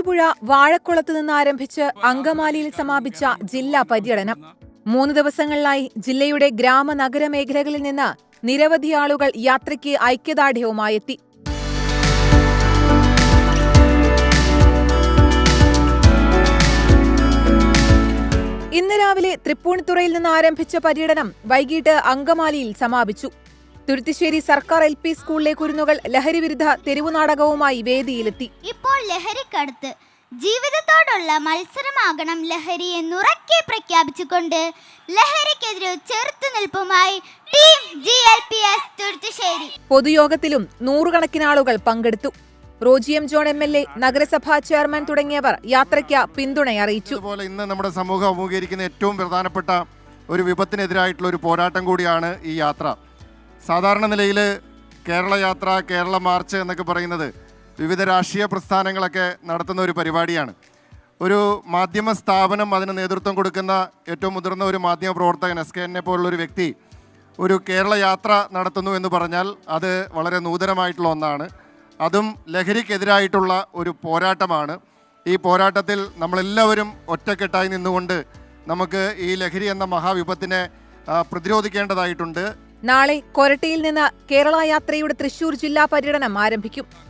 മൂവാറ്റുപുഴ വാഴക്കുളത്ത് നിന്ന് ആരംഭിച്ച് അങ്കമാലിയിൽ സമാപിച്ച ജില്ലാ പര്യടനം 3 ദിവസങ്ങളിലായി ജില്ലയുടെ ഗ്രാമ-നഗര മേഖലകളിൽ നിന്ന് നിരവധി ആളുകൾ യാത്രയ്ക്ക് ഐക്യദാർഢ്യവുമായെത്തി. ഇന്ന് രാവിലെ തൃപ്പൂണിത്തുറയിൽ നിന്ന് ആരംഭിച്ച പര്യടനം വൈകിട്ട് അങ്കമാലിയിൽ സമാപിച്ചു. തുരുത്തിശ്ശേരി സർക്കാർ LP സ്കൂളിലെ കുരുന്നുകൾ ലഹരിവിരുദ്ധ തെരുവുനാടകവുമായി വേദിയിലെത്തി. ഇപ്പോൾ ലഹരിക്കടുത്ത് ജീവിതത്തോടുള്ള മത്സരമാകണം ലഹരി എന്നുറക്കെ പ്രഖ്യാപിച്ചുകൊണ്ട് ലഹരിക്കെതിരെ ചെറുത്തുനിൽപ്പുമായി ടീം GLPS തുരുത്തിശ്ശേരി. പൊതുയോഗത്തിലും നൂറുകണക്കിന് ആളുകൾ പങ്കെടുത്തു. റോജി M. ജോൺ MLA, നഗരസഭാ ചെയർമാൻ തുടങ്ങിയവർ യാത്രയ്ക്ക് പിന്തുണയറിയിച്ചു. അതുപോലെ ഇന്ന് നമ്മുടെ സമൂഹം അഭിമുഖീകരിക്കുന്ന ഏറ്റവും പ്രധാനപ്പെട്ട ഒരു വിപത്തിനെതിരായിട്ടുള്ള ഒരു പോരാട്ടം കൂടിയാണ് ഈ യാത്ര. സാധാരണ നിലയിൽ കേരള യാത്ര, കേരള മാർച്ച് എന്നൊക്കെ പറയുന്നത് വിവിധ രാഷ്ട്രീയ പ്രസ്ഥാനങ്ങളൊക്കെ നടത്തുന്ന ഒരു പരിപാടിയാണ്. ഒരു മാധ്യമ സ്ഥാപനം അതിന് നേതൃത്വം കൊടുക്കുന്ന ഏറ്റവും മുതിർന്ന ഒരു മാധ്യമ പ്രവർത്തകൻ SKN പോലുള്ളൊരു വ്യക്തി ഒരു കേരള യാത്ര നടത്തുന്നു എന്ന് പറഞ്ഞാൽ അത് വളരെ നൂതനമായിട്ടുള്ള ഒന്നാണ്. അതും ലഹരിക്കെതിരായിട്ടുള്ള ഒരു പോരാട്ടമാണ്. ഈ പോരാട്ടത്തിൽ നമ്മളെല്ലാവരും ഒറ്റക്കെട്ടായി നിന്നുകൊണ്ട് നമുക്ക് ഈ ലഹരി എന്ന മഹാവിപത്തിനെ പ്രതിരോധിക്കേണ്ടതായിട്ടുണ്ട്. നാളെ കൊരട്ടിയിൽ നിന്ന് കേരള യാത്രയുടെ തൃശൂർ ജില്ലാ പര്യടനം ആരംഭിക്കും.